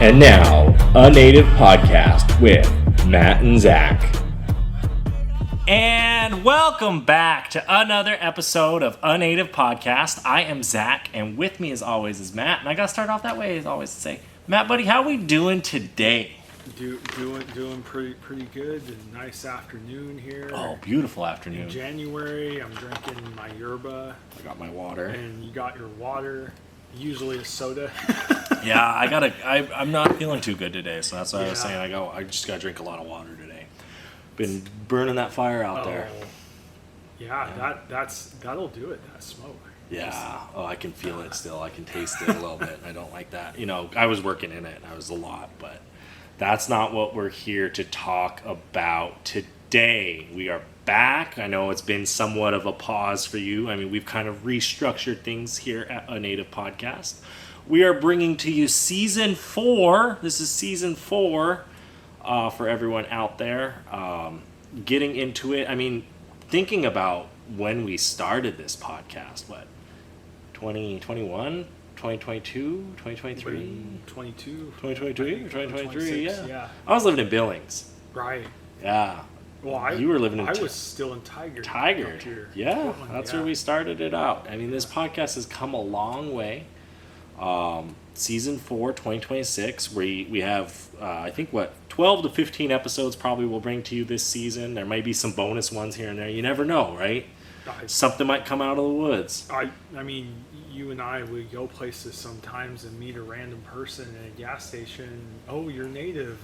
And now, A Native Podcast with Matt and Zach. And welcome back to another episode of A Native Podcast. I am Zach, and with me as always is Matt. And I gotta start off that way as always to say, Matt, buddy, how we doing today? Doing pretty good. A nice afternoon here. Oh, beautiful afternoon. In January, I'm drinking my yerba. I got my water. And you got your water. Usually a soda. Yeah, I'm not feeling too good today, so that's why I was saying I just gotta drink a lot of water today. Been burning that fire out there. Yeah, that'll do it. That smoke. Yeah. Oh, I can feel it still. I can taste it a little bit. I don't like that. You know, I was working in it. I was a lot, but that's not what we're here to talk about today. We are back. I know it's been somewhat of a pause for you. I mean, we've kind of restructured things here at A Native Podcast. We are bringing to you Season 4. This is Season 4 for everyone out there. Getting into it. I mean, thinking about when we started this podcast, 2021? 2022, 2023? 2023, yeah. I was living in Billings. Right. Yeah. Well, you were living in I was still in Tigard. Yeah, Portland, that's where we started it out. I mean, this podcast has come a long way. Season 4, 2026, we have, I think, 12 to 15 episodes probably we'll bring to you this season. There might be some bonus ones here and there. You never know, right? Something might come out of the woods. I mean, you and I would go places sometimes and meet a random person at a gas station. Oh, you're native,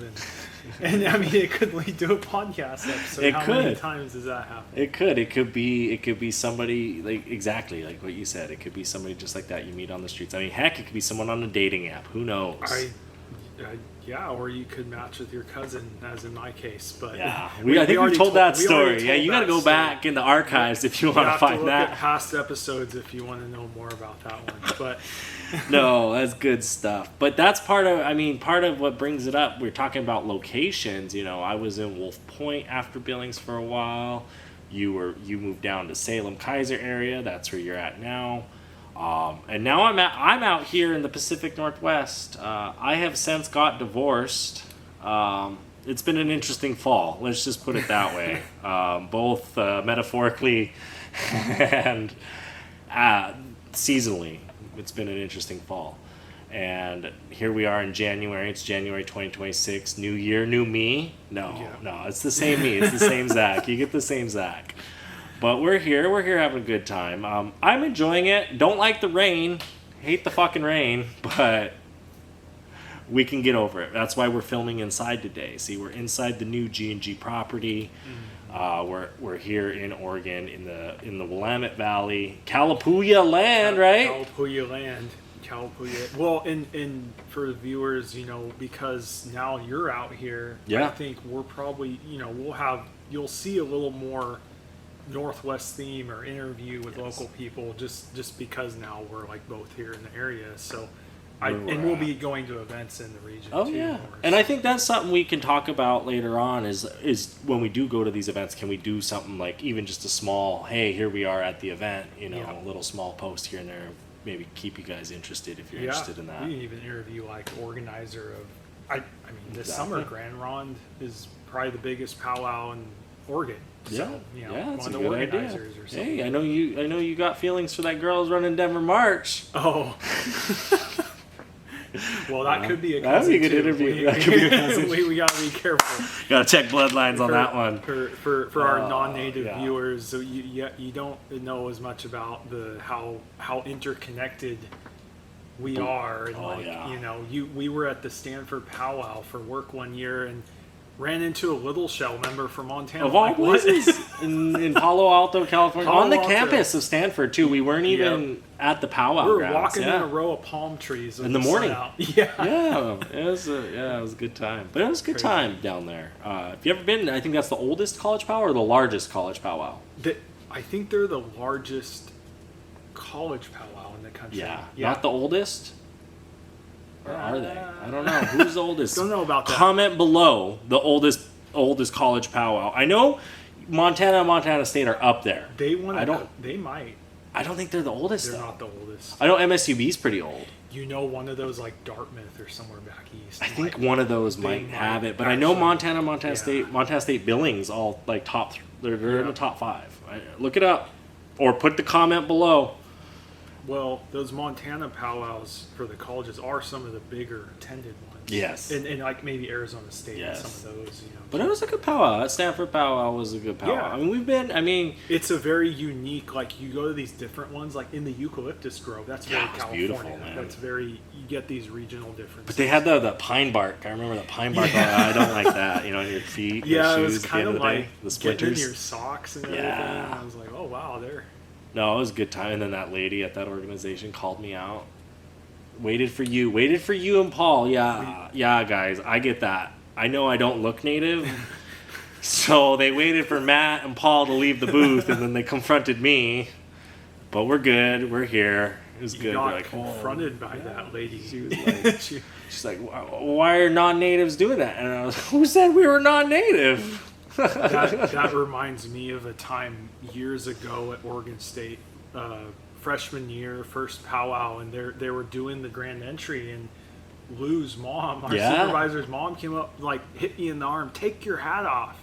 and I mean, it could lead to a podcast episode. How many times does that happen? It could. It could be somebody exactly like what you said. It could be somebody just like that you meet on the streets. I mean, heck, it could be someone on a dating app. Who knows? Yeah, or you could match with your cousin, as in my case. But yeah, I think we told that story. Yeah, you got to go back in the archives if you want to find look that. At past episodes if you want to know more about that one. But no, that's good stuff. But that's part of what brings it up. We're talking about locations. You know, I was in Wolf Point after Billings for a while. You moved down to Salem Kaiser area. That's where you're at now. And now I'm out here in the Pacific Northwest. I have since got divorced. It's been an interesting fall. Let's just put it that way. Both metaphorically and seasonally. It's been an interesting fall. And here we are in January. It's January 2026. New year, new me. No, it's the same me. It's the same Zach. You get the same Zach. But we're here having a good time. I'm enjoying it. Don't like the rain. Hate the fucking rain. But we can get over it. That's why we're filming inside today. See, we're inside the new G&G property. We're here in Oregon in the Willamette Valley. Kalapuya land, right? Kalapuya land. Well, and for the viewers, you know, because now you're out here, I think we're probably, you know, you'll see a little more Northwest theme or interview with local people just because now we're like both here in the area. So we'll be going to events in the region too. Yeah. And I think that's something we can talk about later on is when we do go to these events, can we do something like even just a small, hey, here we are at the event, you know, a little small post here and there, maybe keep you guys interested if you're interested in that. We can even interview like organizer of I mean this summer Grand Ronde is probably the biggest powwow in Oregon. So, you know, that's one a of the good idea. organizers or something. Hey, I know you got feelings for that girl who's running Denver March. Oh. Well, that could be a cousin. That'd be a good interview. That could be a cousin. we got to be careful. Got to check bloodlines on that one. For our non-native viewers, so you don't know as much about how interconnected we are, and you know, we were at the Stanford powwow for work one year and ran into a Little Shell member from Montana. Of all places, in Palo Alto, California, on the campus of Stanford too. We weren't even at the powwow. We were walking in a row of palm trees in the morning. Yeah, it was a good time. But it was a good time down there. If you ever been, I think that's the oldest college powwow or the largest college powwow. I think they're the largest college powwow in the country. Yeah. Not the oldest. Or are they? I don't know. Who's the oldest? Don't know about that. Comment below the oldest college powwow. I know Montana and Montana State are up there. They might. I don't think they're the oldest. They're though. not the oldest. I know MSUB's pretty old. one of those like Dartmouth or somewhere back east. I think one of those might have it, but I know Montana State, Billings, all like they're in the top 5. Look it up, or put the comment below. Well, those Montana powwows for the colleges are some of the bigger attended ones. Yes. And like maybe Arizona State and some of those, But it was a good powwow. That Stanford powwow was a good powwow. Yeah. I mean, it's a very unique, like you go to these different ones, like in the Eucalyptus Grove. That's very California. Beautiful, man. That's very, you get these regional differences. But they had the pine bark. I remember the pine bark. I don't like that, on your feet. Yeah, your it shoes was kind of like the splinters. getting in your socks and everything. And I was like, oh wow, No, it was a good time. And then that lady at that organization called me out. Waited for you and Paul. Yeah, guys, I get that. I know I don't look native. So they waited for Matt and Paul to leave the booth, and then they confronted me. But we're good. We're here. It was good. You got like, confronted by that lady. She was like, she's like, why are non-natives doing that? And I was like, who said we were non-native? that reminds me of a time years ago at Oregon State, freshman year, first powwow, and they were doing the grand entry, and Lou's mom, our supervisor's mom, came up, like hit me in the arm, take your hat off,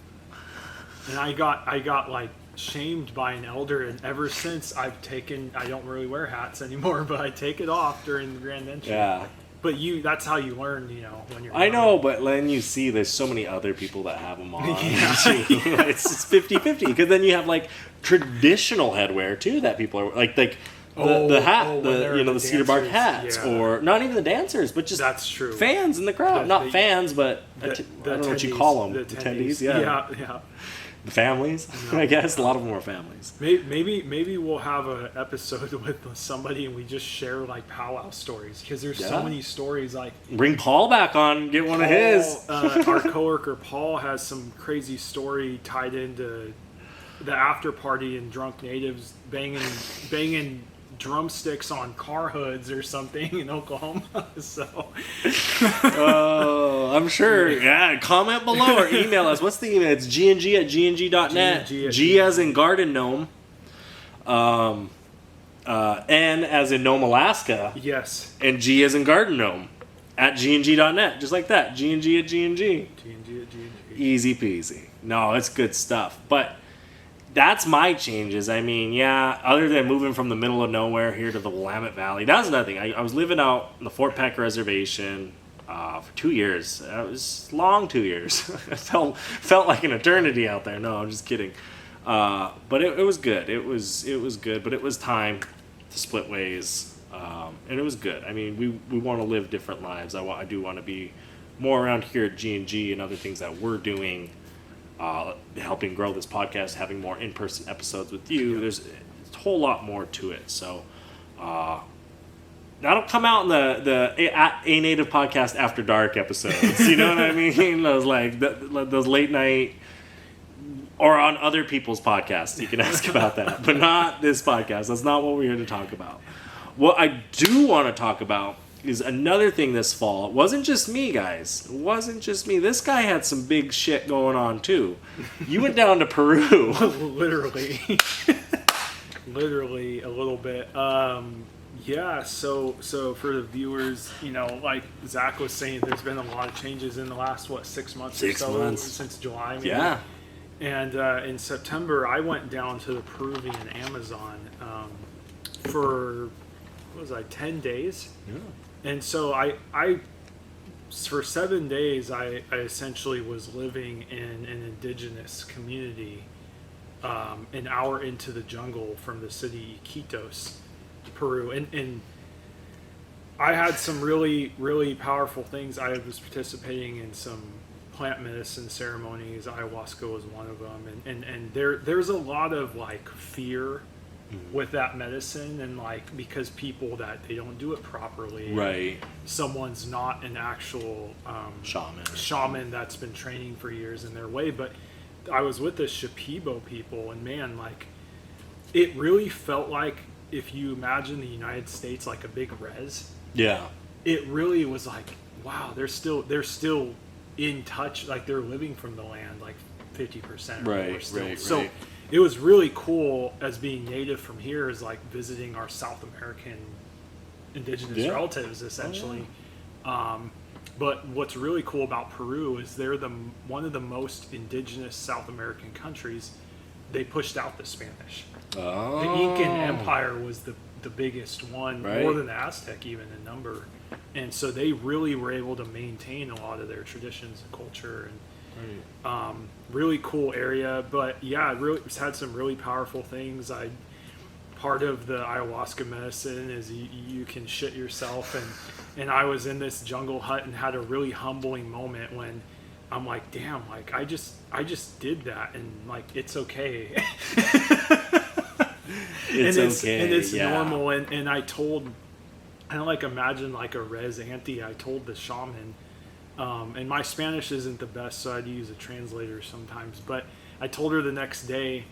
and I got like shamed by an elder, and ever since I don't really wear hats anymore, but I take it off during the grand entry. Yeah. But that's how you learn, when you're. I know, but then you see there's so many other people that have them on. It's 50-50, because then you have like traditional headwear too that people are like the hat, the cedar bark hats, or not even the dancers, but just that's true. Fans in the crowd, fans, but I don't know what you call them, the attendees. Yeah. The families, I guess. A lot of them are families. Maybe we'll have an episode with somebody and we just share like powwow stories, because there's so many stories. Like bring Paul back on, get one of his. Our coworker Paul has some crazy story tied into the after party and drunk natives banging drumsticks on car hoods or something in Oklahoma. So I'm sure. Yeah, comment below or email us. What's the email? It's gng@gng.net. G as in garden gnome. N as in Nome, Alaska. Yes. And G as in garden gnome at gng.net. Just like that. gng@gng. gng@gng. Easy peasy. No, it's good stuff. But that's my changes. I mean, other than moving from the middle of nowhere here to the Willamette Valley, that was nothing. I was living out in the Fort Peck Reservation for 2 years. It was long 2 years. It felt like an eternity out there. No, I'm just kidding. But it was good. It was good. But it was time to split ways, and it was good. I mean, we want to live different lives. I do want to be more around here at G&G and other things that we're doing. Helping grow this podcast, having more in-person episodes with you. There's a whole lot more to it. So that'll come out in the A Native Podcast After Dark episodes. You know what I mean? Those those late night, or on other people's podcasts. You can ask about that, but not this podcast. That's not what we're here to talk about. What I do want to talk about is another thing this fall. It wasn't just me, guys. It wasn't just me. This guy had some big shit going on, too. You went down to Peru. Literally. Literally a little bit. So for the viewers, like Zach was saying, there's been a lot of changes in the last, 6 months or so? 6 months. Since July, maybe. Yeah. And in September, I went down to the Peruvian Amazon for, 10 days? Yeah. And so I for 7 days, I essentially was living in an indigenous community, an hour into the jungle from the city Iquitos, Peru. And I had some really, really powerful things. I was participating in some plant medicine ceremonies. Ayahuasca was one of them. And there's a lot of like fear with that medicine, and like because people that they don't do it properly, right? Someone's not an actual shaman that's been training for years in their way. But I was with the Shipibo people, and man, like it really felt like if you imagine the United States like a big res, it really was like, wow, they're still in touch, like they're living from the land like 50% or more still. So it was really cool as being native from here, is like visiting our South American indigenous relatives, essentially. But what's really cool about Peru is they're one of the most indigenous South American countries. They pushed out the Spanish. Oh. The Incan Empire was the biggest one, Right. more than the Aztec even in number. And so they really were able to maintain a lot of their traditions and culture. And really cool area. But yeah, it's had some really powerful things. Part of the ayahuasca medicine is you can shit yourself, and I was in this jungle hut and had a really humbling moment when I'm like, damn, like I just did that, and like it's okay. It's normal, and I like imagine like a res ante. I told the shaman, and my Spanish isn't the best, so I'd use a translator sometimes, but I told her the next day,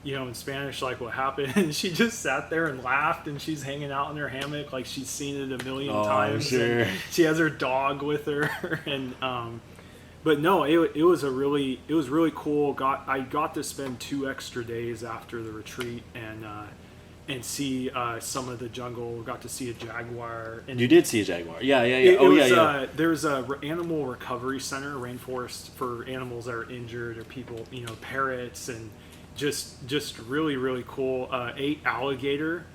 in Spanish, like what happened, and she just sat there and laughed, and she's hanging out in her hammock like she's seen it a million times. Sure. And she has her dog with her, and but no, it was really cool. I got to spend 2 extra days after the retreat and see some of the jungle. Got to see a jaguar. And you did see a jaguar? Yeah. There's a animal recovery center, rainforest for animals that are injured or people, parrots, and just really, really cool. Ate alligator.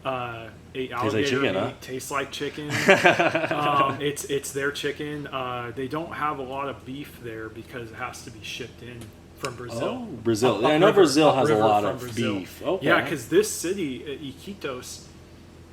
Tastes like chicken, huh? Tastes like chicken. It's their chicken. They don't have a lot of beef there because it has to be shipped in from Brazil. Oh, Brazil. I know Brazil has a lot of Brazil. beef. Okay. Yeah, because this city, Iquitos,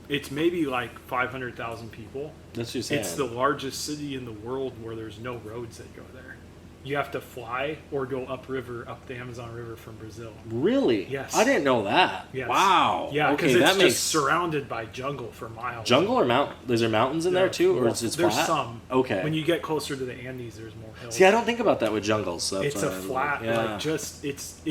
it's maybe like 500,000 people. That's what you're saying. It's the largest city in the world where there's no roads that go there. You have to fly or go up the Amazon River from Brazil. Really? Yes. I didn't know that. Yes. Wow. Yeah, because okay, it's that just makes surrounded by jungle for miles. jungle or mountain. Is there mountains in there too, or is it flat? There's some. Okay. When you get closer to the Andes, there's more hills. See, I don't think about that with jungles. So It's a flat, yeah. like just it's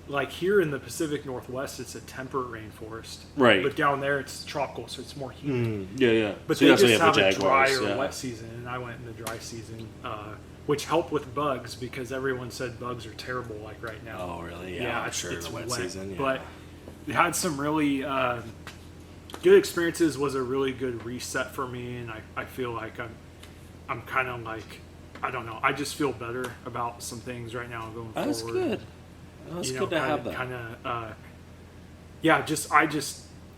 like here in the Pacific Northwest, it's a temperate rainforest. Right. But down there, it's tropical, so it's more humid. Yeah. But so they that's why just you have the a dry jaguars, or yeah. wet season, and I went in the dry season, which helped with bugs because everyone said bugs are terrible like right now. Oh, really? Yeah, I'm it's sure the wet season. Yeah. But we had some really good experiences. Was a really good reset for me, and I feel like I'm kind of like, I don't know. I just feel better about some things right now going forward. That's good. That's good to have that.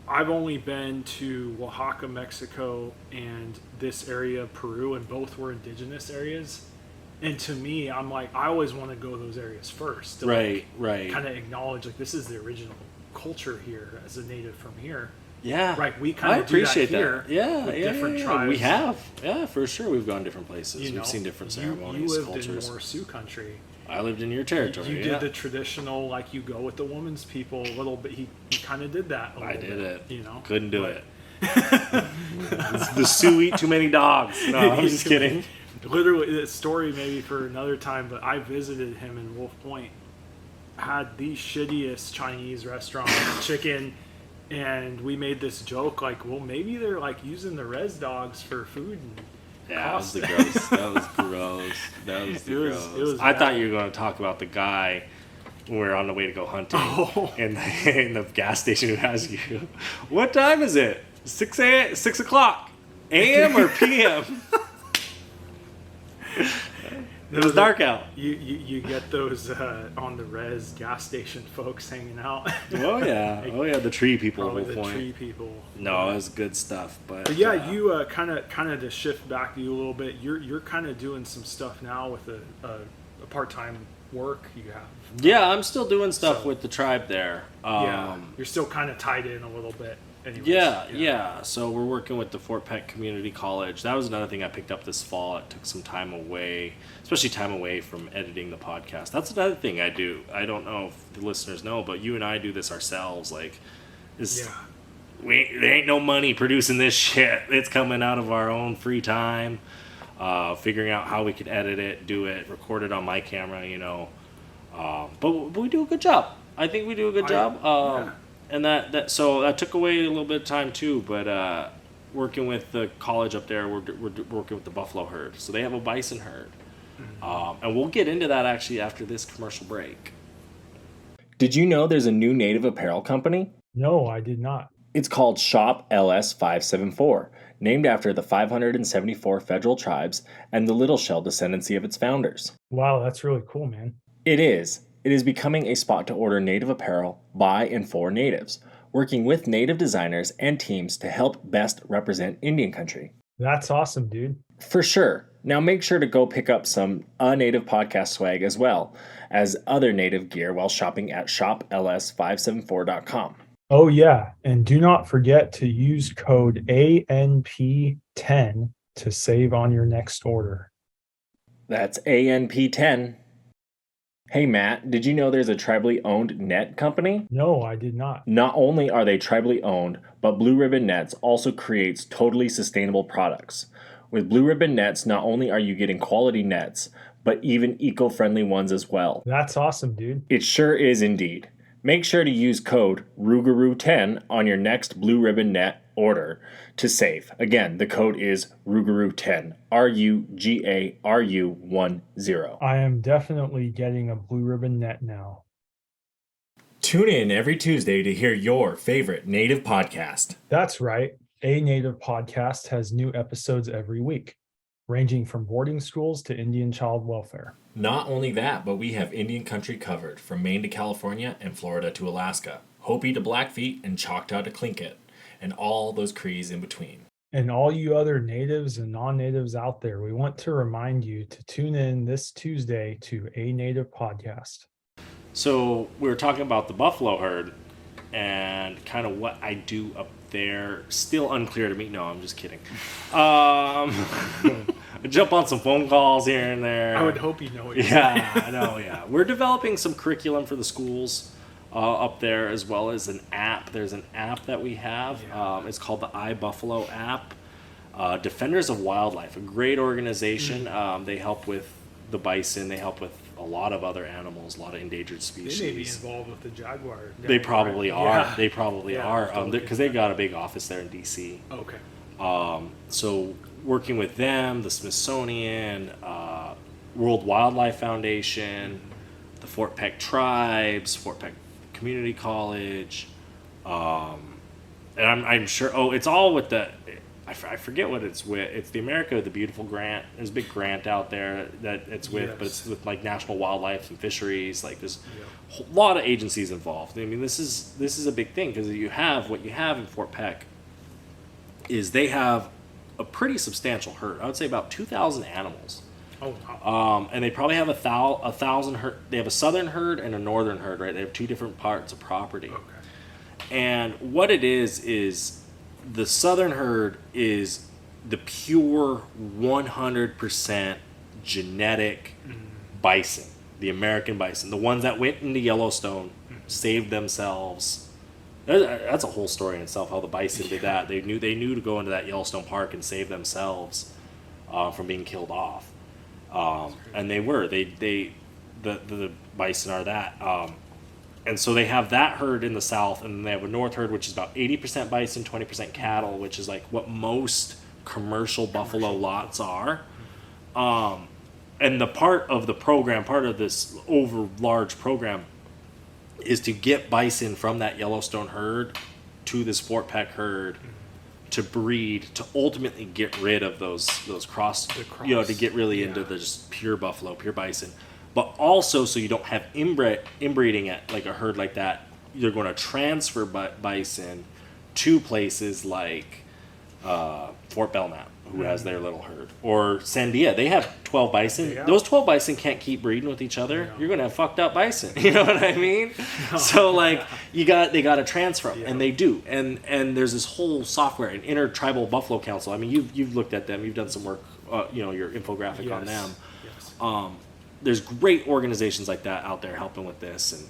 I've only been to Oaxaca, Mexico, and this area of Peru, and both were indigenous areas. And to me, I'm like, I always want to go those areas first. To right. Kind of acknowledge, like, this is the original culture here as a native from here. Yeah. Right. We kind of do that here. Yeah. With different tribes. We have. Yeah, for sure. We've gone different places. You know, We've seen different ceremonies, you lived cultures. in more Sioux country. I lived in your territory. You did the traditional, like, you go with the woman's people a little bit. He kind of did that. I did it. You know, couldn't do it. The Sioux eat too many dogs. No, I'm just kidding. Literally, a story maybe for another time. But I visited him in Wolf Point. Had the shittiest Chinese restaurant, chicken, and we made this joke like, well, maybe they're like using the res dogs for food. And that was the gross. That was gross. That was the gross. It was I bad. thought you were going to talk about the guy when we were on the way to go hunting in the gas station who asked you, what time is it? 6 o'clock a.m. or p.m.? It was dark out. You get those on the res gas station folks hanging out. Oh yeah, the tree people. Probably At the one point. tree people. No, it was good stuff. But yeah, you kind of to shift back to you a little bit. You're kind of doing some stuff now with a part-time work you have. Yeah, I'm still doing stuff with the tribe there. You're still kind of tied in a little bit. Anyways. Yeah. So we're working with the Fort Peck Community College. That was another thing I picked up this fall. It took some time away, especially time away from editing the podcast. That's another thing I do. I don't know if the listeners know, but you and I do this ourselves. Like, there ain't no money producing this shit. It's coming out of our own free time, figuring out how we could edit it, do it, record it on my camera, you know. But we do a good job. I think we do a good job. And so that took away a little bit of time too, but working with the college up there, we're working with the buffalo herd. So they have a bison herd. And we'll get into that actually after this commercial break. Did you know there's a new native apparel company? No, I did not. It's called Shop LS 574, named after the 574 federal tribes and the Little Shell descendancy of its founders. Wow, that's really cool, man. It is. It is becoming a spot to order native apparel by and for natives, working with native designers and teams to help best represent Indian country. That's awesome, dude. For sure. Now make sure to go pick up some Native Podcast swag as well as other native gear while shopping at shopls574.com. Oh, yeah. And do not forget to use code ANP10 to save on your next order. That's ANP10. Hey, Matt, did you know there's a tribally owned net company? No, I did not. Not only are they tribally owned, but Blue Ribbon Nets also creates totally sustainable products. With Blue Ribbon Nets, not only are you getting quality nets, but even eco-friendly ones as well. That's awesome, dude. It sure is indeed. Make sure to use code RUGAROO10 on your next Blue Ribbon Net order to save. Again, the code is RUGAROO10, RUGARU10. I am definitely getting a Blue Ribbon Net now. Tune in every Tuesday to hear your favorite native podcast. That's right. A Native Podcast has new episodes every week, ranging from boarding schools to Indian child welfare. Not only that, but we have Indian country covered from Maine to California and Florida to Alaska, Hopi to Blackfeet and Choctaw to Tlingit, and all those Crees in between. And all you other natives and non-natives out there, we want to remind you to tune in this Tuesday to A Native Podcast. So we were talking about the buffalo herd and kind of what I do up there. Still unclear to me. No, I'm just kidding. I jump on some phone calls here and there. I would hope you know what you're Yeah, I know, yeah. We're developing some curriculum for the schools up there, as well as an app. There's an app that we have. Yeah. It's called the iBuffalo app. Defenders of Wildlife, a great organization. They help with the bison. They help with a lot of other animals, a lot of endangered species. They may be involved with the jaguar. They probably are. Yeah. They probably Yeah, are. totally. Because they've got a big office there in D.C. Okay. So working with them, the Smithsonian, World Wildlife Foundation, the Fort Peck Tribes, Fort Peck Community College, and I'm sure. Oh, it's all with the. I forget what it's with. It's the America the Beautiful grant. There's a big grant out there that it's with, Yes. but it's with like National Wildlife and Fisheries. Like there's a lot of agencies involved. I mean, this is a big thing because what you have in Fort Peck is they have a pretty substantial herd. I would say about 2,000 animals. Oh, wow. And they probably have a thousand herd. They have a southern herd and a northern herd, right? They have two different parts of property. Okay. And what it is the southern herd is the pure 100% genetic bison, the American bison, the ones that went into Yellowstone, saved themselves. That's a whole story in itself. How the bison did that. They knew to go into that Yellowstone Park and save themselves from being killed off. And they were. The bison are that. And so they have that herd in the south, and then they have a north herd, which is about 80% bison, 20% cattle, which is like what most commercial buffalo lots are. And the part of this over large program is to get bison from that Yellowstone herd to this Fort Peck herd to breed, to ultimately get rid of those cross, to get really into the just pure buffalo, pure bison. But also, so you don't have inbreeding at like a herd like that, you're going to transfer bison to places like Fort Belknap, who has their little herd, or Sandia. They have 12 bison. Yeah. Those 12 bison can't keep breeding with each other. Yeah. You're going to have fucked up bison. You know what I mean? So like they got to transfer them, and they do. And there's this whole software, an Intertribal Buffalo Council. I mean, you've looked at them. You've done some work. Your infographic on them. Yes. There's great organizations like that out there helping with this, and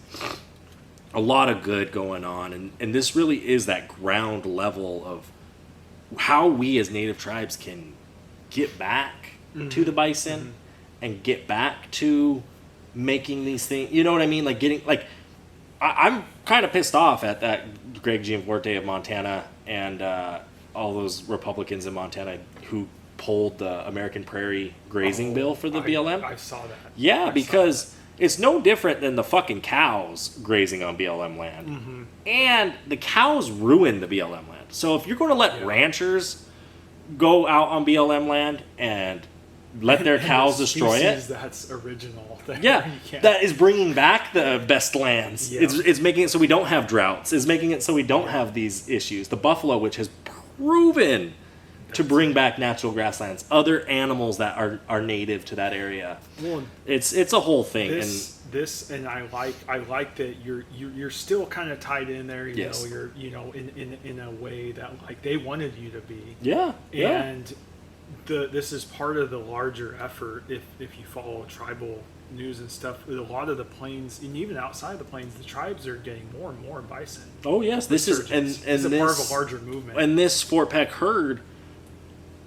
a lot of good going on. And this really is that ground level of how we as native tribes can get back to the bison and get back to making these things. You know what I mean? Like getting like, I'm kind of pissed off at that Greg Gianforte of Montana and all those Republicans in Montana who pulled the American Prairie grazing bill for the BLM. I saw that. Yeah, because It's no different than the fucking cows grazing on BLM land. Mm-hmm. And the cows ruin the BLM land. So if you're going to let ranchers go out on BLM land and let their cows destroy it. That's original. Yeah, that is bringing back the best lands. Yeah. It's making it so we don't have droughts. It's making it so we don't have these issues. The buffalo, which has proven to bring back natural grasslands, other animals that are native to that area. Well, it's a whole thing. And I like that you're still kind of tied in there. You Yes. know, you're in a way that like they wanted you to be. Yeah. And this is part of the larger effort. If you follow tribal news and stuff, a lot of the plains, and even outside the plains, the tribes are getting more and more bison. Oh yes, this is it's a part of a larger movement. And this Fort Peck herd,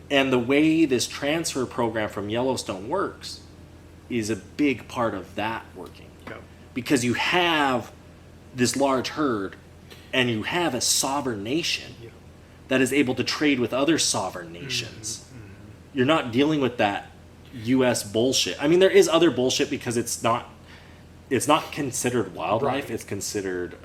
and the way this transfer program from Yellowstone works, is a big part of that working. Yep. Because you have this large herd, and you have a sovereign nation that is able to trade with other sovereign nations. Mm-hmm. You're not dealing with that U.S. bullshit. I mean, there is other bullshit because it's not considered wildlife. Right. It's considered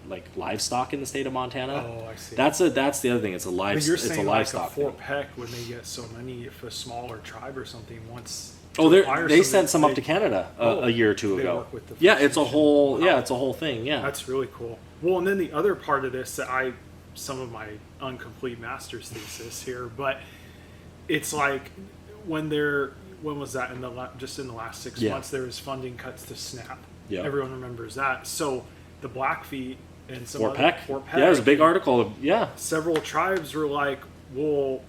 like livestock in the state of Montana. Oh, I see. That's the other thing. It's a But you're it's saying a livestock like a Fort thing. Peck, when they get so many, if a smaller tribe or something wants. Oh, to acquire they something, sent some up to Canada a year or two they ago. work with the Yeah, First it's a Nation. whole Wow. it's a whole thing. Yeah, That's really cool. Well, and then the other part of this that some of my incomplete master's thesis here, but it's like when was that just in the last 6 months there was funding cuts to SNAP. Yeah. Everyone remembers that. So the Blackfeet and some Fort other, Peck. Fort Peck. Yeah, there's a big article. Several tribes were like, well,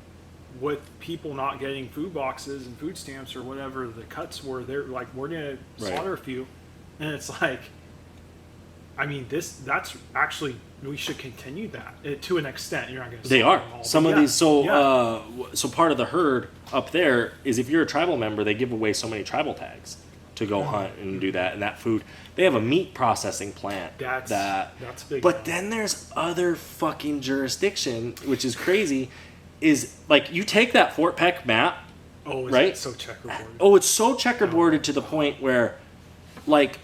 with people not getting food boxes and food stamps or whatever the cuts were, they're like, we're gonna slaughter a few, and it's like, I mean, that's actually, we should continue that to an extent. You're not going to. They are some of these. So yeah. so part of the herd up there is if you're a tribal member, they give away so many tribal tags to go hunt and do that. And that food, they have a meat processing plant. That's big. But then there's other fucking jurisdiction, which is crazy. Is like you take that Fort Peck map. Oh, is right? it so checkerboard? Oh, it's so checkerboarded to the point where, like,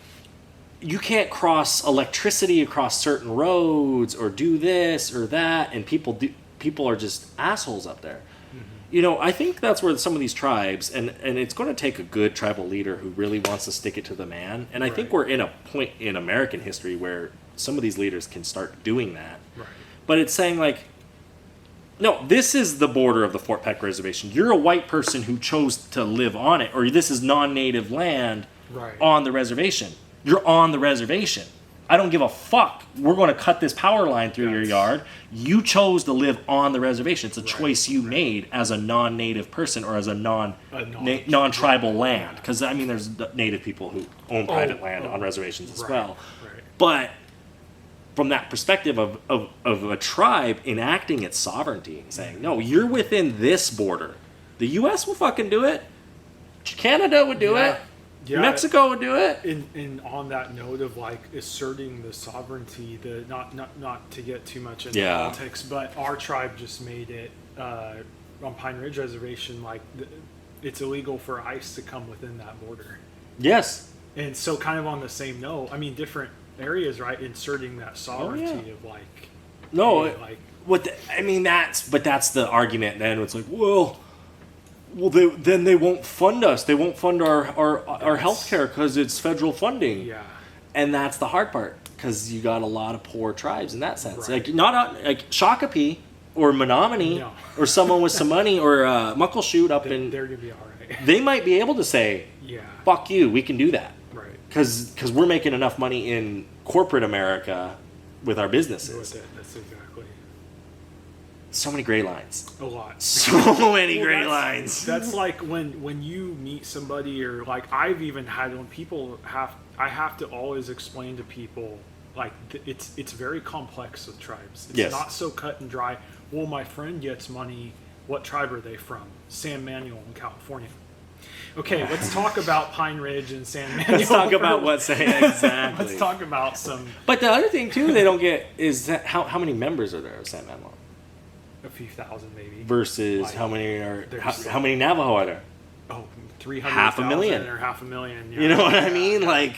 you can't cross electricity across certain roads or do this or that, and people are just assholes up there. Mm-hmm. You know, I think that's where some of these tribes, and it's going to take a good tribal leader who really wants to stick it to the man. And I think we're in a point in American history where some of these leaders can start doing that. Right. But it's saying like, no, this is the border of the Fort Peck Reservation. You're a white person who chose to live on it, or this is non-native land on the reservation. You're on the reservation. I don't give a fuck. We're going to cut this power line through your yard. You chose to live on the reservation. It's a choice you made as a non-native person or as a non-tribal land. Because, I mean, there's native people who own private land on reservations as well. Right. But from that perspective of a tribe enacting its sovereignty and saying, no, you're within this border. The U.S. will fucking do it. Canada would do it. Yeah. Mexico would do it. And on that note of like asserting the sovereignty, not to get too much into politics, but our tribe just made it on Pine Ridge Reservation like it's illegal for ICE to come within that border. Yes. And so, kind of on the same note, I mean, different areas, right? Inserting that sovereignty of like, that's the argument. Then it's like, well, they won't fund us. They won't fund our healthcare because it's federal funding. Yeah, and that's the hard part because you got a lot of poor tribes in that sense. Like not like Shakopee or Menominee or someone with some money or Muckleshoot up in. They're gonna be all right. They might be able to say, "Fuck you, we can do that." Right. Because we're making enough money in corporate America with our businesses. That's exactly. So many gray lines. A lot. So many gray lines. That's like when you meet somebody, or like I've even had when people I have to always explain to people like it's very complex with tribes. It's not so cut and dry. Well, my friend gets money. What tribe are they from? San Manuel in California. Okay, let's talk about Pine Ridge and San Manuel. Let's talk about what's exactly. Let's talk about some. But the other thing too, they don't get is that how many members are there of San Manuel? A few thousand, maybe. Versus like, how many Navajo are there? Oh, 300,000 or 500,000. Yeah. You know what I mean? Like,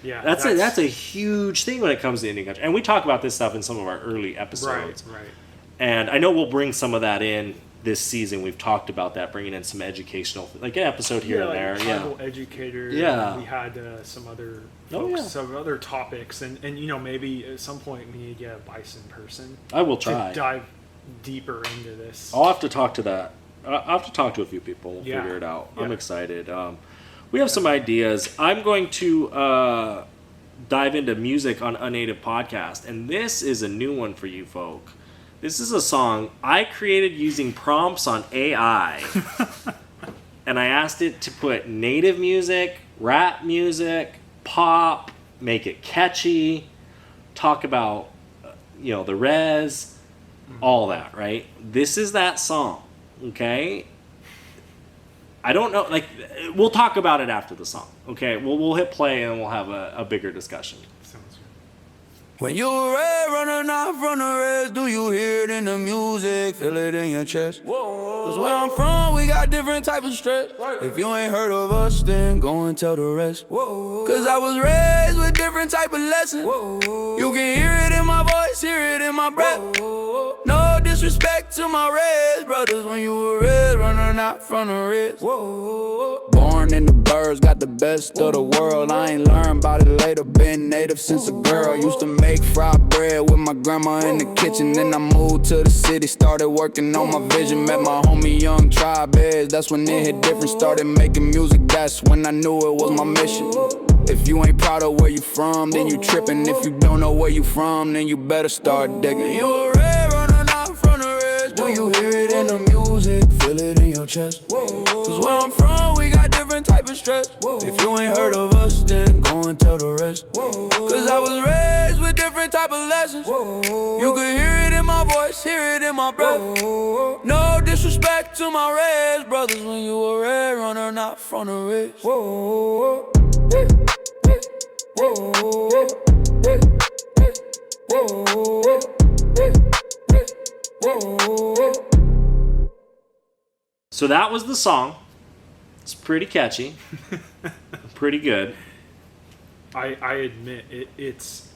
yeah, that's a huge thing when it comes to Indian country. And we talk about this stuff in some of our early episodes. Right. And I know we'll bring some of that in this season. We've talked about that, bringing in some educational, like an episode here and there. Tribal educator. Yeah. We had some other folks, some other topics, and maybe at some point we need to get a bison person. I will try to dive deeper into this. I'll have to talk to that. I'll have to talk to a few people. We'll figure it out. I'm excited. We have some ideas. I'm going to dive into music on Unnative Podcast, and this is a new one for you folk. This is a song I created using prompts on AI, and I asked it to put native music, rap music, pop, make it catchy, talk about the res, all that, right? This is that song, okay? I don't know, like, we'll talk about it after the song, okay? We'll hit play and we'll have a bigger discussion. Sounds good. When you're red running out from the rest, do you hear it in the music? Feel it in your chest? Whoa. Cause where I'm from, we got different type of stress. If you ain't heard of us, then go and tell the rest. Whoa. Cause I was raised with different type of lessons. Whoa. You can hear it in my voice, hear it in my breath. Whoa. No disrespect to my red brothers. When you were red running out from the rest. Whoa. Born in the birds, got the best of the world. I ain't learned about it later, been native since a girl. Used to make fried bread with my grandma in the kitchen. Then I moved to the city, started working on my vision. Met my homie Young Tribe Edge, that's when it hit different. Started making music, that's when I knew it was my mission. If you ain't proud of where you from, then you trippin'. If you don't know where you from, then you better start digging. You a red running out from the rest. Do you hear it in the music? Feel it in your chest? Cause where I'm from, we got different type of stress. If you ain't heard of us, then go and tell the rest. Cause I was raised with different type of lessons. You can hear it in my voice, hear it in my breath. No disrespect to my red brothers. When you a red runner, not from the rest. So that was the song. It's pretty catchy. Pretty good. I admit it's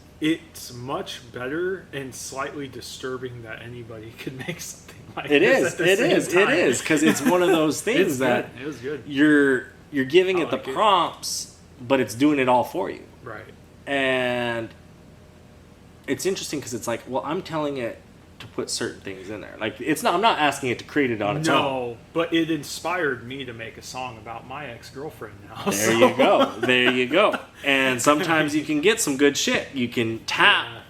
much better and slightly disturbing that anybody could make something like this. It is because it's one of those things that it was good. You're giving it the prompts, but it's doing it all for you. Right. And it's interesting because it's like, well, I'm telling it to put certain things in there. Like, it's not. I'm not asking it to create it on its own. No, but it inspired me to make a song about my ex-girlfriend now. There you go. And sometimes you can get some good shit. You can tap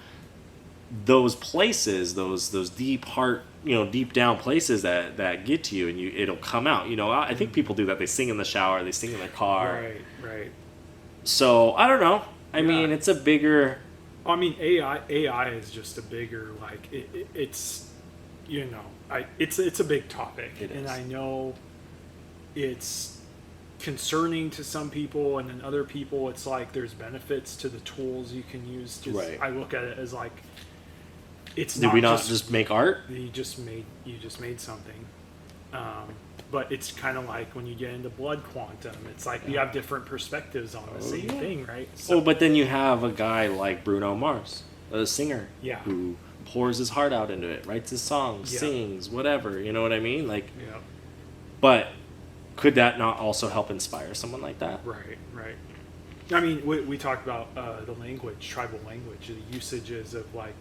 those places, those deep heart, deep down places that get to you, and it'll come out. I think people do that. They sing in the shower. They sing in their car. Right. So I don't know. I mean, it's a bigger. I mean, AI is just a bigger, like, it's a big topic. And I know it's concerning to some people, and then other people, it's like there's benefits to the tools you can use. I look at it as like, it's Did we not just make art? You just made something. But it's kind of like when you get into blood quantum, it's like you have different perspectives on the same thing, right? So, but then you have a guy like Bruno Mars, a singer, who pours his heart out into it, writes his songs, sings, whatever. You know what I mean? Like, but could that not also help inspire someone like that? Right. I mean, we talked about the language, tribal language, the usages of like,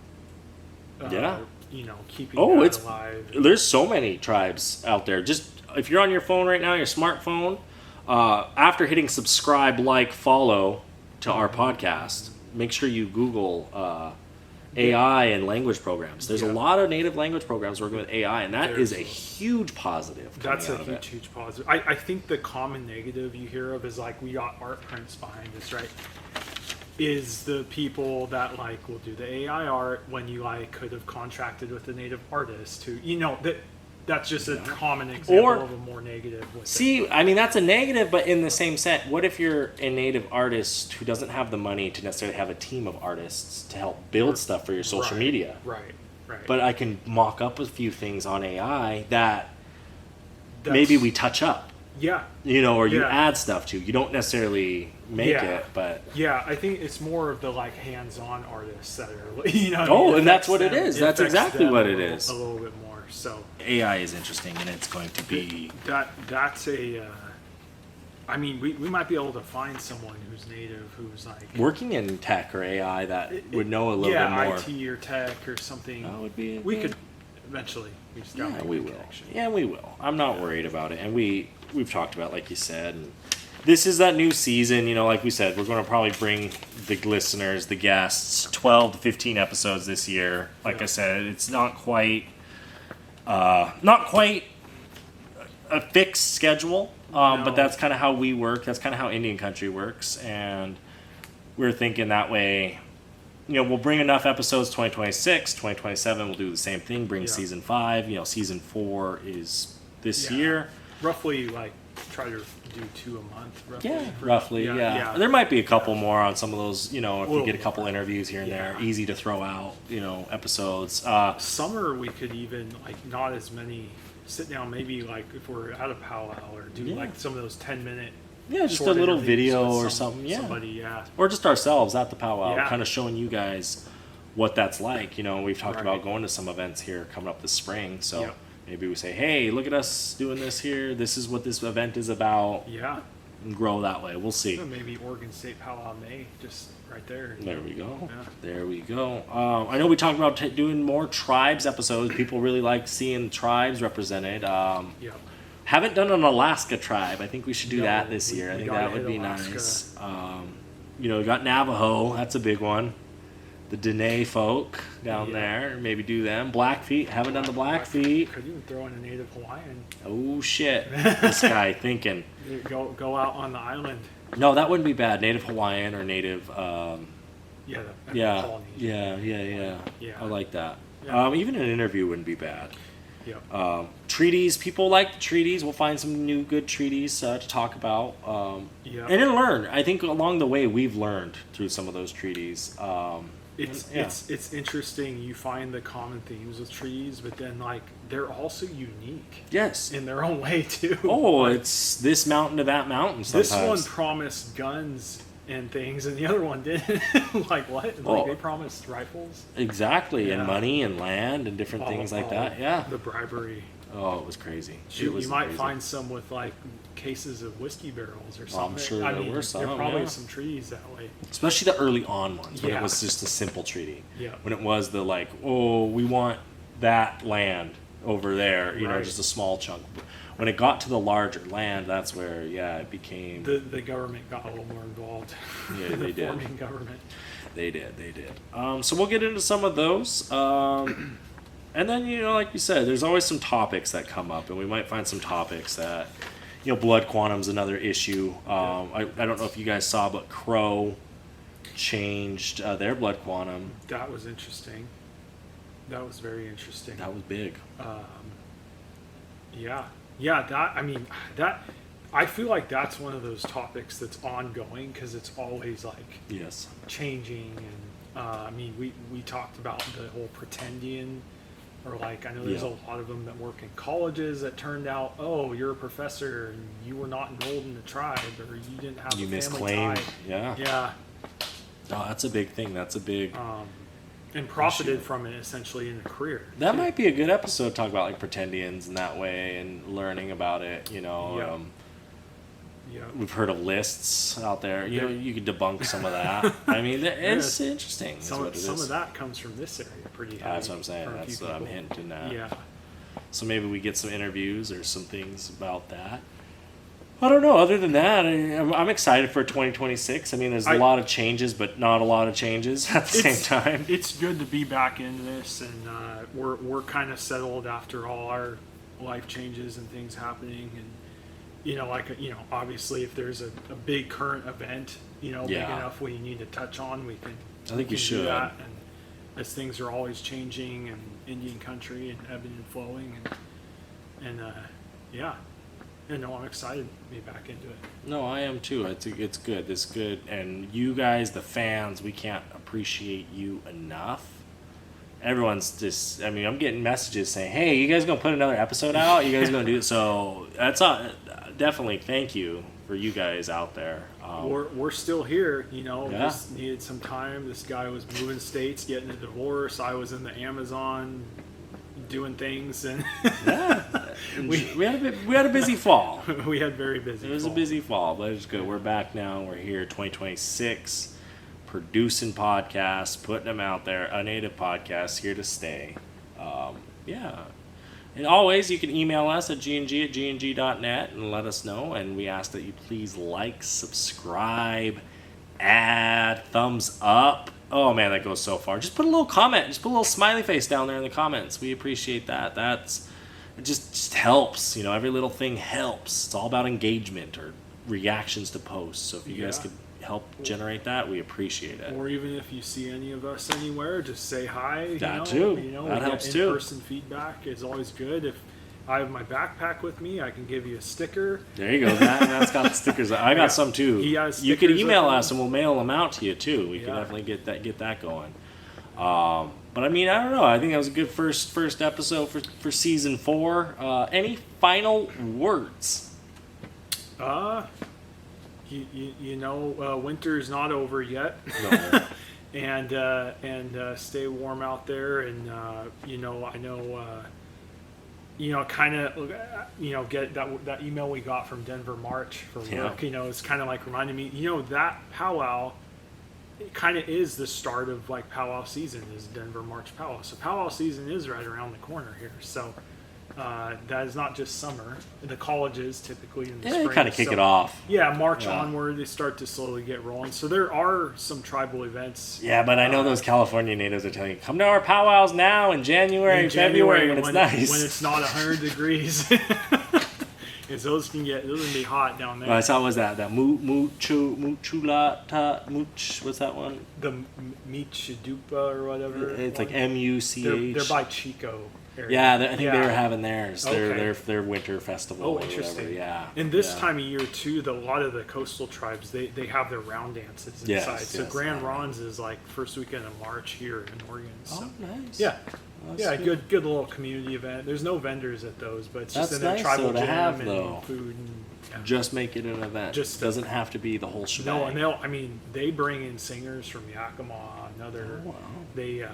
keeping that alive. There's so many tribes out there. Just if you're on your phone right now, your smartphone, after hitting subscribe, like, follow to our podcast, make sure you Google AI and language programs. There's a lot of native language programs working with AI, and that is a huge positive. That's a huge positive. I think the common negative you hear of is like, we got art prints behind us, right? Is the people that like will do the AI art when you like could have contracted with a native artist who that's just a common example of a more negative. I mean, that's a negative, but in the same set, what if you're a native artist who doesn't have the money to necessarily have a team of artists to help build stuff for your social media? Right. But I can mock up a few things on AI that maybe we touch up. Yeah. or you Yeah. add stuff to. You don't necessarily make Yeah. it, but Yeah, I think it's more of the like hands-on artists that are, Oh, it and that's affects what it them- is. That's affects exactly them what a it little- is. A little bit more. So AI is interesting, and it's going to be. that's a. I mean, we might be able to find someone who's native, who's like Working in tech or AI that would know a little bit more. IT or tech or something. That would be. We could eventually. We just gotta Yeah, make we the will. connection. Yeah, we will. I'm not worried about it, and we've talked about, like you said, and this is that new season. Like we said, we're going to probably bring the listeners, the guests, 12 to 15 episodes this year. Like I said, it's not quite a fixed schedule, but No. that's kind of how we work. That's kind of how Indian Country works, and we're thinking that way. We'll bring enough episodes 2026, 2027, we'll do the same thing, bring Yeah. season 5. Season 4 is this Yeah. year. Roughly, like try to do 2 a month. Roughly, yeah. There might be a couple more on some of those, if you Little get a couple interviews here and there, Yeah. easy to throw out, episodes. Summer, we could even like not as many sit down. Maybe like if we're at a powwow or do Yeah. like some of those 10-minute. Yeah, just a short little interviews video with or something, yeah. Somebody, yeah. Or just ourselves at the powwow, Yeah. kind of showing you guys what that's like. We've talked Right. about going to some events here coming up this spring, so Yep. maybe we say, hey, look at us doing this here. This is what this event is about, Yeah. and grow that way. We'll see. Maybe Oregon State Powwow May, just right there. There we go. Yeah. There we go. I know we talked about doing more tribes episodes. People really like seeing tribes represented. Yeah. Haven't done an Alaska tribe. I think we should do No, that this we- year. I we think gotta that would hit be Alaska. nice. We got Navajo. That's a big one. The Dene folk down Yeah. there. Maybe do them. Blackfeet. Haven't done the Blackfeet. Could even throw in a native Hawaiian. Oh shit! This guy thinking. Go out on the island. No, that wouldn't be bad. Native Hawaiian or native. Yeah. Yeah, Polynesian. yeah. Yeah. I like that. Yeah. Even an interview wouldn't be bad. Yeah. Treaties. People like the treaties. We'll find some new good treaties to talk about. Yeah. And then learn. I think along the way we've learned through some of those treaties. Yeah. It's interesting. You find the common themes with trees, but then like they're also unique Yes. in their own way too. Oh, it's this mountain to that mountain sometimes. This one promised guns and things, and the other one didn't. Like what? Like Oh. they promised rifles. Exactly, and Yeah. money and land and different things like that. Yeah. The bribery. Oh, it was crazy. Shoot, It was you might crazy. find some with like cases of whiskey barrels or I'm something. sure I there mean, were some, There are probably yeah. some trees that way. Especially the early on ones when it Yeah. was just a simple treaty. Yeah. When it was the like, oh, we want that land over there, Right. just a small chunk. When it got to the larger land, that's where it became. The government got a little more involved. Yeah, the they did. forming government. They did. So we'll get into some of those. And then, like you said, there's always some topics that come up, and we might find some topics that, blood quantum's another issue. I don't know if you guys saw, but Crow changed their blood quantum. That was interesting. That was very interesting. That was big. Yeah. That I feel like that's one of those topics that's ongoing because it's always like Yes. changing. And we talked about the whole pretendian, or like I know there's Yeah. a lot of them that work in colleges that turned out, oh, you're a professor and you were not enrolled in the tribe, or you didn't have You a family misclaimed. tie. Yeah. Yeah. Oh, that's a big thing. That's a big. And profited from it essentially in a career. That might be a good episode to talk about like pretendians in that way and learning about it. Yeah. Yeah. We've heard of lists out there. You could debunk some of that. I mean, it's interesting. Is Some what it is. of that comes from this area pretty heavy. That's what I'm saying. for a That's few what I'm people. hinting at. Yeah. So maybe we get some interviews or some things about that. I don't know. Other than that, I'm excited for 2026. I mean, there's a lot of changes, but not a lot of changes at the same time. It's good to be back in this, and we're kind of settled after all our life changes and things happening, and obviously if there's a big current event, big Yeah. enough we need to touch on, we can. I think you we can do should. that, and as things are always changing and Indian country and ebbing and flowing, and yeah. And no, I'm excited to be back into it. No, I am too. I think it's good. It's good. And you guys, the fans, we can't appreciate you enough. everyone's just, I mean, I'm getting messages saying, hey, you guys going to put another episode out? You guys going to do it? So that's definitely thank you for you guys out there. We're still here, you know. Yeah. Just needed some time. This guy was moving states, getting a divorce. I was in the Amazon doing things, and we had a busy fall. We had very busy. It was a busy fall, but it's good. We're back now. We're here, 2026, producing podcasts, putting them out there. Unnative Podcasts here to stay. And always, you can email us at gng@gng.net and let us know. And we ask that you please like, subscribe, add, thumbs up. Oh, man, that goes so far. Just put a little comment. Just put a little smiley face down there in the comments. We appreciate that. It just helps. You know, every little thing helps. It's all about engagement or reactions to posts. So if you guys could help generate that, we appreciate it. Or even if you see any of us anywhere, just say hi. That helps too. In-person feedback is always good. If I have my backpack with me, I can give you a sticker. There you go. That's got the stickers. I got some too. You could email us and we'll mail them out to you too. We can definitely get that going. But I mean, I don't know. I think that was a good first episode for season 4. Any final words? Winter's not over yet. No. and stay warm out there, and get that email we got from Denver March for work. It's kind of like reminding me, that powwow, it kind of is the start of like powwow season, is Denver March powwow. So powwow season is right around the corner here. So that is not just summer. The colleges typically in the spring. They kind of kick it off. Yeah, March onward, they start to slowly get rolling. So there are some tribal events. Yeah, but I know those California natives are telling you, come to our powwows now in January, February when it's nice. When it's not 100 degrees. Because those can be hot down there. I saw what's that what's that one? The Michidupa or whatever. It's like MUCH. They're by Chico area. Yeah, I think they were having theirs. Their winter festival. Oh, interesting. Yeah. And this time of year too, a lot of the coastal tribes they have their round dances inside. So Grand Ronds is like first weekend of March here in Oregon. So. Oh, nice. Yeah. Good little community event. There's no vendors at those, but it's just in a tribal gym and food. And, just make it an event. Just doesn't have to be the whole shebang. No, and they bring in singers from Yakima. They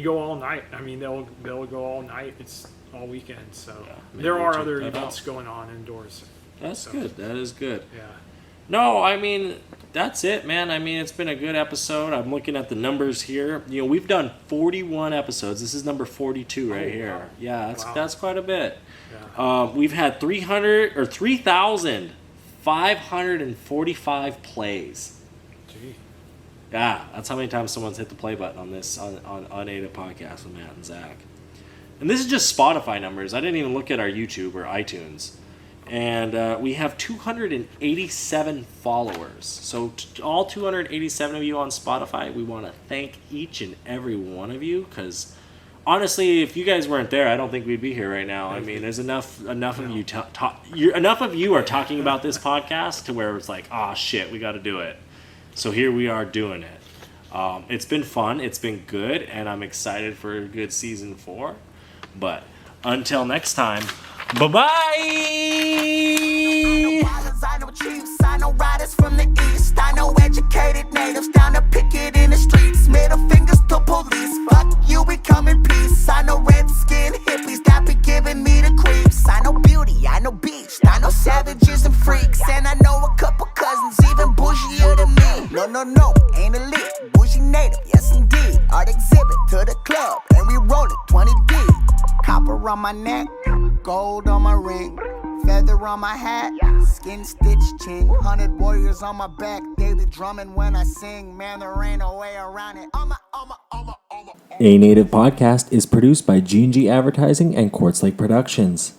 go all night. I mean, they'll go all night. It's all weekend. So there are other events going on indoors. That's good. That is good. Yeah. No, I mean, that's it, man. I mean, it's been a good episode. I'm looking at the numbers here. we've done 41 episodes. This is number 42 right here. Wow. Yeah, that's quite a bit. Yeah. We've had 3,545 plays. Gee. Yeah, that's how many times someone's hit the play button on this on Unnative Podcast with Matt and Zach. And this is just Spotify numbers. I didn't even look at our YouTube or iTunes. And we have 287 followers. So all 287 of you on Spotify, we want to thank each and every one of you, because honestly, if you guys weren't there, I don't think we'd be here right now. I mean, there's enough of you enough of you are talking about this podcast to where it's like, oh shit, we got to do it. So here we are doing it. It's been fun. It's been good, and I'm excited for a good season 4. But until next time. Bye-bye! I know chiefs, I know riders from the east, I know educated natives down to picket in the streets, middle fingers to police, fuck you, we come in peace. I know red-skinned hippies that be giving me the creeps. I know beauty, I know beach, I know savages and freaks, and I know a couple cousins even bougier than me. No, ain't elite, bougie native, yes indeed. Art exhibit to the club, and we roll it 20 deep. Copper on my neck, gold on my ring, feather on my hat, skin stitched chin, 100 warriors on my back, they be drumming when I sing, man there ain't no way around it. A Native Podcast is produced by G&G Advertising and Quartz Lake Productions.